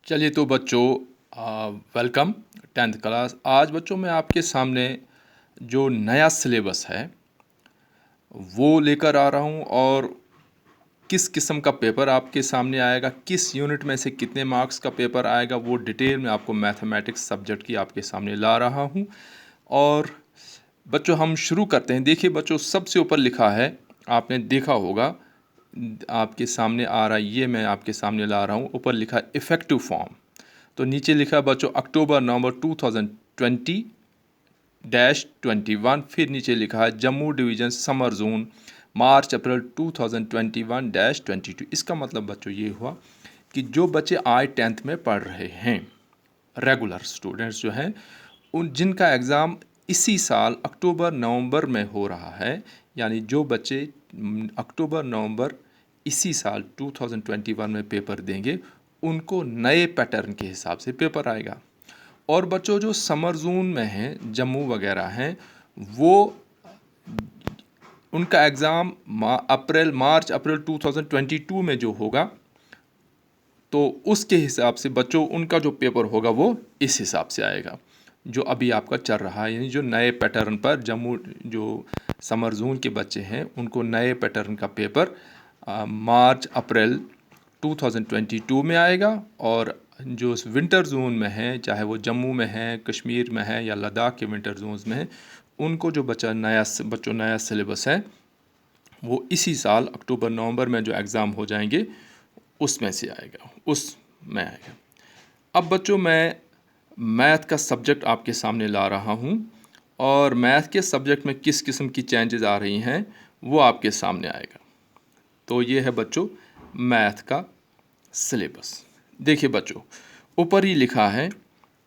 चलिए तो बच्चों, वेलकम 10th क्लास। आज बच्चों मैं आपके सामने जो नया सिलेबस है वो लेकर आ रहा हूँ और किस किस्म का पेपर आपके सामने आएगा, किस यूनिट में से कितने मार्क्स का पेपर आएगा, वो डिटेल में आपको मैथमेटिक्स सब्जेक्ट की आपके सामने ला रहा हूँ। और बच्चों हम शुरू करते हैं। देखिए बच्चों, सबसे ऊपर लिखा है, आपने देखा होगा, आपके सामने आ रहा है, ये मैं आपके सामने ला रहा हूँ। ऊपर लिखा है इफ़ेक्टिव फॉर्म, तो नीचे लिखा है बच्चों अक्टूबर नवंबर 2020-21। फिर नीचे लिखा है जम्मू डिवीज़न समर जोन मार्च अप्रैल 2021-22। इसका मतलब बच्चों ये हुआ कि जो बच्चे आज 10th में पढ़ रहे हैं, रेगुलर स्टूडेंट्स जो हैं, उन जिनका एग्ज़ाम इसी साल अक्टूबर नवंबर में हो रहा है, यानी जो बच्चे अक्टूबर नवंबर इसी साल 2021 में पेपर देंगे, उनको नए पैटर्न के हिसाब से पेपर आएगा। और बच्चों जो समर जोन में हैं, जम्मू वगैरह हैं, वो उनका एग्ज़ाम मार्च अप्रैल 2022 में जो होगा, तो उसके हिसाब से बच्चों उनका जो पेपर होगा वो इस हिसाब से आएगा जो अभी आपका चल रहा है। यानी जो नए पैटर्न पर जम्मू जो समर जोन के बच्चे हैं, उनको नए पैटर्न का पेपर मार्च अप्रैल 2022 में आएगा। और जो विंटर जोन में है, चाहे वो जम्मू में है, कश्मीर में है या लद्दाख के विंटर जोन्स में है, उनको जो बच्चों नया सिलेबस है वो इसी साल अक्टूबर नवंबर में जो एग्ज़ाम हो जाएंगे उसमें से आएगा, उसमें आएगा। अब बच्चों मैं मैथ का सब्जेक्ट आपके सामने ला रहा हूँ और मैथ के सब्जेक्ट में किस किस्म की चेंजेस आ रही हैं वो आपके सामने आएगा। तो ये है बच्चों मैथ का सिलेबस। देखिए बच्चों, ऊपर ही लिखा है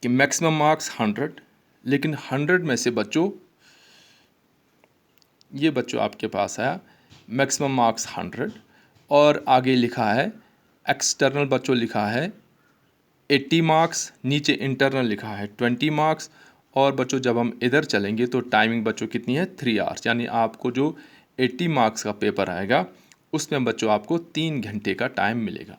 कि मैक्सिमम मार्क्स 100, लेकिन 100 में से बच्चों ये बच्चों आपके पास आया मैक्सिमम मार्क्स 100, और आगे लिखा है एक्सटर्नल बच्चों लिखा है 80 मार्क्स, नीचे इंटरनल लिखा है 20 मार्क्स। और बच्चों जब हम इधर चलेंगे तो टाइमिंग बच्चों कितनी है, 3 आवर्स। यानी आपको जो 80 मार्क्स का पेपर आएगा उसमें बच्चों आपको 3 घंटे का टाइम मिलेगा।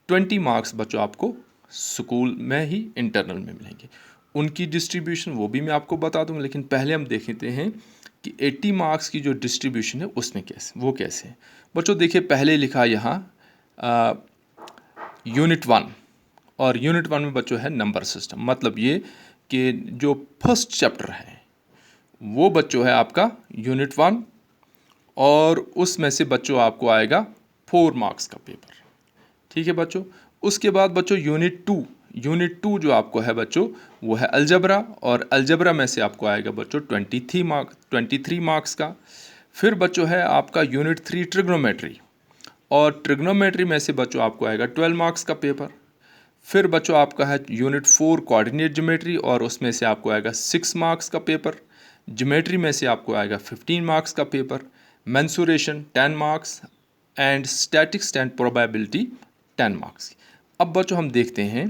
20 मार्क्स बच्चों आपको स्कूल में ही इंटरनल में मिलेंगे। उनकी डिस्ट्रीब्यूशन वो भी मैं आपको बता दूंगा, लेकिन पहले हम देखते हैं कि 80 मार्क्स की जो डिस्ट्रीब्यूशन है उसमें कैसे है। बच्चों देखिए, पहले लिखा यहाँ यूनिट 1, और यूनिट 1 में बच्चों है नंबर सिस्टम। मतलब ये कि जो फर्स्ट चैप्टर है वो बच्चों है आपका यूनिट 1, और उसमें से बच्चों आपको आएगा 4 मार्क्स का पेपर। ठीक है बच्चों। उसके बाद बच्चों यूनिट 2 जो आपको है बच्चों वो है अलजबरा, और अलजबरा में से आपको आएगा बच्चों 23 मार्क्स का। फिर बच्चों है आपका यूनिट 3 ट्रिग्नोमेट्री, और ट्रिग्नोमेट्री में से बच्चों आपको आएगा 12 मार्क्स का पेपर। फिर बच्चों आपका है यूनिट 4 कोऑर्डिनेट ज्योमेट्री, और उसमें से आपको आएगा 6 मार्क्स का पेपर। ज्योमेट्री में से आपको आएगा 15 मार्क्स का paper. Mensuration 10 marks, and statics and probability 10 marks. अब बच्चों हम देखते हैं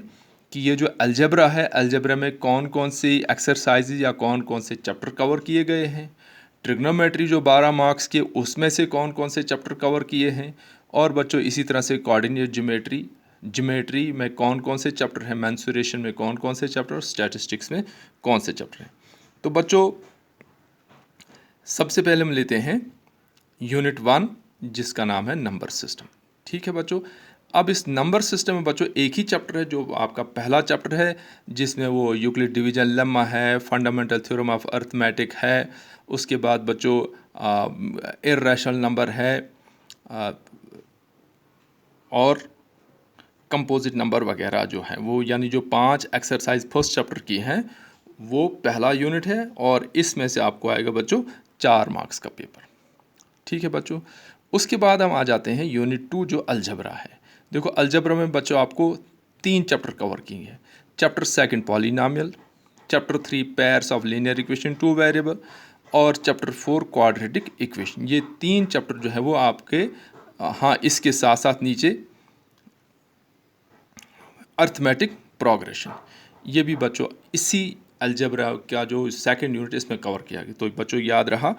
कि ये जो अलजबरा है, अलजबरा में कौन कौन सी एक्सरसाइजेज या कौन कौन से चैप्टर कवर किए गए हैं। ट्रिग्नोमेट्री जो 12 मार्क्स के, उसमें से कौन कौन से चैप्टर कवर किए हैं। और बच्चों इसी तरह से कोऑर्डिनेट ज्योमेट्री में कौन कौन से चैप्टर हैं, मेंसुरेशन में कौन कौन से चैप्टर, स्टैटिस्टिक्स में कौन से चैप्टर हैं। तो बच्चों सबसे पहले हम लेते हैं यूनिट 1 जिसका नाम है नंबर सिस्टम। ठीक है बच्चों। अब इस नंबर सिस्टम में बच्चों एक ही चैप्टर है जो आपका पहला चैप्टर है, जिसमें वो यूक्लिड डिवीजन लेम्मा है, फंडामेंटल थ्योरम ऑफ अर्थमेटिक है। उसके बाद बच्चों इर्रेशनल नंबर है, और कंपोजिट नंबर वगैरह जो है वो, यानी जो 5 एक्सरसाइज फर्स्ट चैप्टर की हैं वो पहला यूनिट है, और इसमें से आपको आएगा बच्चों 4 मार्क्स का पेपर। ठीक है बच्चों। उसके बाद हम आ जाते हैं यूनिट 2 जो अलजबरा है। देखो अलजबरा में बच्चों आपको 3 चैप्टर कवर किए हैं। Chapter 2 polynomial, chapter 3 pairs of linear equation 2 variable, और चैप्टर 4 क्वाड्रेटिक इक्वेशन। ये 3 चैप्टर जो है वो आपके, हाँ इसके साथ साथ नीचे अर्थमेटिक प्रोग्रेशन, ये भी बच्चों इसी अलजबरा का जो सेकंड यूनिट इसमें कवर किया गया। तो बच्चों याद रहा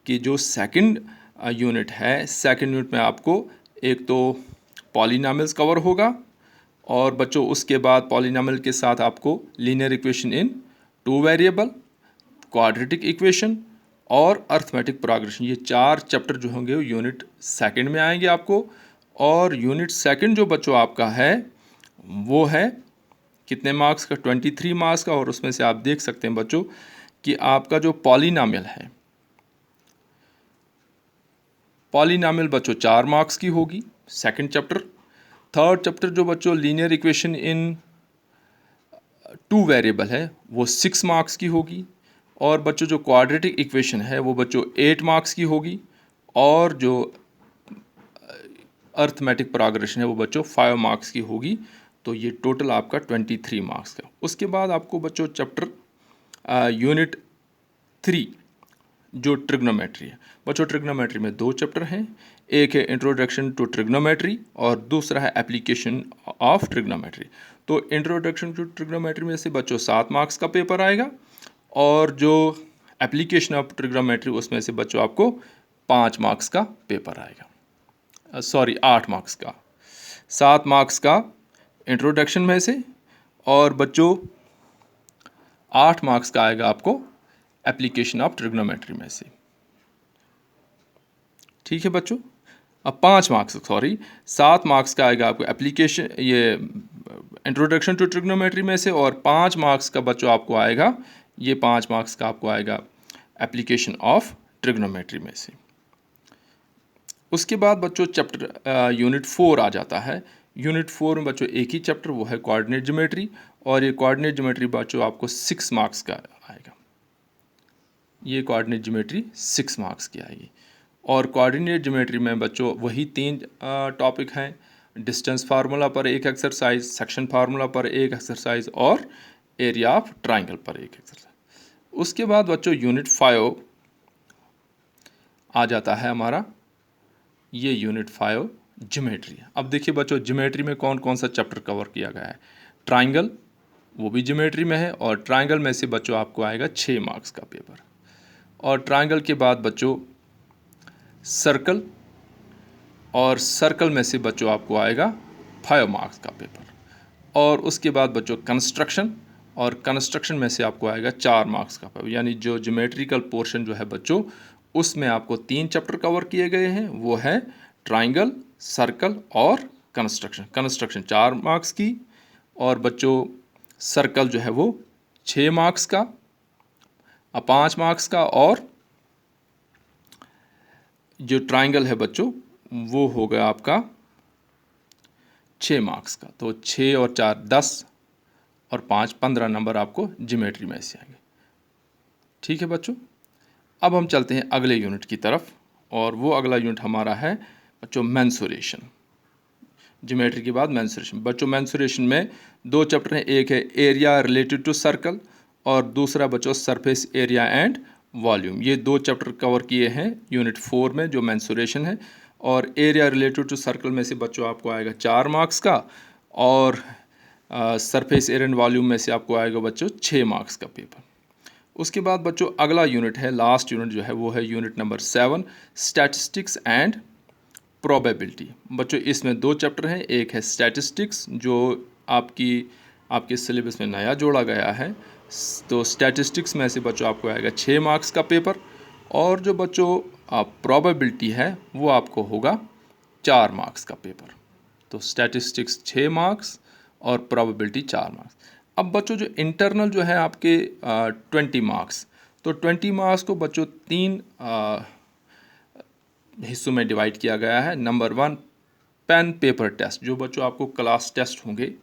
कि जो सेकंड यूनिट है, सेकंड यूनिट में आपको एक तो पॉलिनॉमियल्स कवर होगा, और बच्चों उसके बाद पॉलिनॉमियल के साथ आपको linear equation in 2 variable, quadratic equation और अर्थमेटिक प्रोग्रेशन, ये 4 चैप्टर जो होंगे वो यूनिट सेकंड में आएंगे आपको। और यूनिट सेकंड जो बच्चों आपका है वो है कितने मार्क्स का, 23 मार्क्स का। और उसमें से आप देख सकते हैं बच्चों कि आपका जो पॉलिनॉमियल है, पॉलिनॉमियल बच्चों 4 मार्क्स की होगी सेकंड चैप्टर। थर्ड चैप्टर जो बच्चों लीनियर इक्वेशन इन 2 वेरिएबल है वो 6 मार्क्स की होगी। और बच्चों जो क्वाड्रेटिक इक्वेशन है वो बच्चों 8 मार्क्स की होगी। और जो अर्थमेटिक प्रोग्रेशन है वो बच्चों 5 मार्क्स की होगी। तो ये टोटल आपका 23 मार्क्स का। उसके बाद आपको बच्चों चैप्टर यूनिट 3 जो ट्रिग्नोमेट्री है, बच्चों ट्रिग्नोमेट्री में 2 चैप्टर हैं, एक है इंट्रोडक्शन टू ट्रिग्नोमेट्री और दूसरा है एप्लीकेशन ऑफ ट्रिग्नोमेट्री। तो इंट्रोडक्शन टू ट्रिग्नोमेट्री में से बच्चों 7 मार्क्स का पेपर आएगा और जो एप्लीकेशन ऑफ ट्रिग्नोमेट्री उसमें से बच्चों आपको 5 मार्क्स का पेपर आएगा, सॉरी 8 मार्क्स का। 7 मार्क्स का इंट्रोडक्शन में से और बच्चों 8 मार्क्स का आएगा आपको एप्लीकेशन ऑफ ट्रिग्नोमेट्री में से। ठीक है बच्चों, अब 5 मार्क्स, सॉरी 7 मार्क्स का आएगा आपको एप्लीकेशन, ये इंट्रोडक्शन टू ट्रिग्नोमेट्री में से, और 5 मार्क्स का बच्चों आपको आएगा, ये 5 मार्क्स का आपको आएगा एप्लीकेशन ऑफ ट्रिग्नोमेट्री में से। उसके बाद बच्चों चैप्टर यूनिट 4 आ जाता है। यूनिट 4 में बच्चों एक ही चैप्टर, वो है कोऑर्डिनेट ज्योमेट्री, और ये कोऑर्डिनेट ज्योमेट्री बच्चों आपको 6 मार्क्स का आएगा। ये कोऑर्डिनेट ज्योमेट्री 6 मार्क्स की आएगी। और कोऑर्डिनेट ज्योमेट्री में बच्चों वही 3 टॉपिक हैं, डिस्टेंस फार्मूला पर एक एक्सरसाइज, सेक्शन फार्मूला पर एक एक्सरसाइज और एरिया ऑफ ट्राइंगल पर एक एक्सरसाइज। उसके बाद बच्चों यूनिट 5 आ जाता है हमारा, ये यूनिट 5 ज्योमेट्री। अब देखिए बच्चों ज्योमेट्री में कौन कौन सा चैप्टर कवर किया गया है। ट्राइंगल वो भी ज्योमेट्री में है, और ट्राइंगल में से बच्चों आपको आएगा 6 मार्क्स का पेपर। और ट्राइंगल के बाद बच्चों सर्कल, और सर्कल में से बच्चों आपको आएगा 5 मार्क्स का पेपर। और उसके बाद बच्चों कंस्ट्रक्शन, और कंस्ट्रक्शन में से आपको आएगा 4 मार्क्स का पेपर। यानी जो ज्योमेट्रिकल पोर्शन जो है बच्चों उसमें आपको 3 चैप्टर कवर किए गए हैं, वो है ट्राइंगल, सर्कल और कंस्ट्रक्शन। कंस्ट्रक्शन 4 मार्क्स की, और बच्चों सर्कल जो है वो 6 मार्क्स का, 5 मार्क्स का, और जो ट्राइंगल है बच्चों वो हो गया आपका 6 मार्क्स का। तो 6 और 4 10 और 5 15 नंबर आपको ज्योमेट्री में से आएंगे। ठीक है बच्चों, अब हम चलते हैं अगले यूनिट की तरफ, और वो अगला यूनिट हमारा है बच्चों मेंसुरेशन। ज्योमेट्री के बाद मेंसुरेशन। बच्चों मेंसुरेशन में 2 चैप्टर हैं, एक है एरिया रिलेटेड टू सर्कल और दूसरा बच्चों सरफेस एरिया एंड वॉल्यूम। ये 2 चैप्टर कवर किए हैं यूनिट 4 में जो मेंसुरेशन है। और एरिया रिलेटेड टू सर्कल में से बच्चों आपको आएगा 4 मार्क्स का, और सरफेस एरिया एंड वॉल्यूम में से आपको आएगा बच्चों 6 मार्क्स का पेपर। उसके बाद बच्चों अगला यूनिट है, लास्ट यूनिट जो है वो है unit number 7 statistics and probability. बच्चों इसमें 2 चैप्टर हैं, एक है स्टैटिस्टिक्स जो आपके सिलेबस में नया जोड़ा गया है। तो स्टैटिस्टिक्स में से बच्चों आपको आएगा 6 मार्क्स का पेपर, और जो बच्चों प्रोबेबिलिटी है वो आपको होगा 4 मार्क्स का पेपर। तो स्टैटिस्टिक्स 6 मार्क्स और प्रोबेबिलिटी 4 मार्क्स। अब बच्चों जो इंटरनल जो है आपके 20 मार्क्स, तो 20 मार्क्स को बच्चों 3 हिस्सों में डिवाइड किया गया है। नंबर 1 पेन पेपर टेस्ट, जो बच्चों आपको क्लास टेस्ट होंगे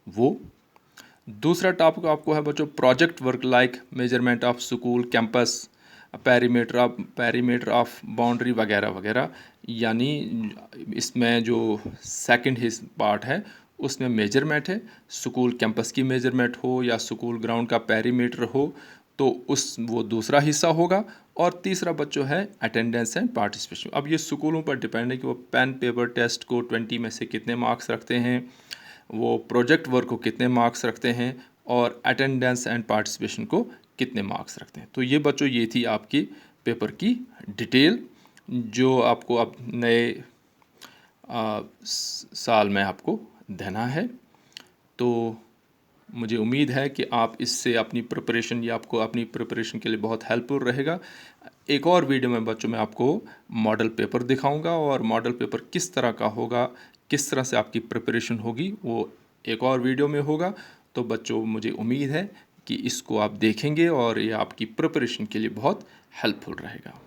वो। दूसरा टॉपिक आपको है बच्चों project work like measurement of school campus, perimeter of boundary वगैरह वगैरह। यानी इसमें जो सेकंड पार्ट है उसमें मेजरमेंट है, स्कूल कैंपस की मेजरमेंट हो या स्कूल ग्राउंड का पेरीमीटर हो तो वो दूसरा हिस्सा होगा। और तीसरा बच्चों है अटेंडेंस एंड पार्टिसिपेशन। अब ये स्कूलों पर डिपेंड है कि वो पेन पेपर टेस्ट को 20 में से कितने मार्क्स रखते हैं, वो प्रोजेक्ट वर्क को कितने मार्क्स रखते हैं, और अटेंडेंस एंड पार्टिसिपेशन को कितने मार्क्स रखते हैं। तो ये बच्चों ये थी आपकी पेपर की डिटेल जो आपको अब नए साल में आपको देना है। तो मुझे उम्मीद है कि आप इससे अपनी प्रिपरेशन या आपको अपनी प्रिपरेशन के लिए बहुत हेल्पफुल रहेगा। एक और वीडियो में बच्चों मैं आपको मॉडल पेपर दिखाऊंगा और मॉडल पेपर किस तरह का होगा, किस तरह से आपकी प्रिपरेशन होगी, वो एक और वीडियो में होगा। तो बच्चों मुझे उम्मीद है कि इसको आप देखेंगे और ये आपकी प्रिपरेशन के लिए बहुत हेल्पफुल रहेगा।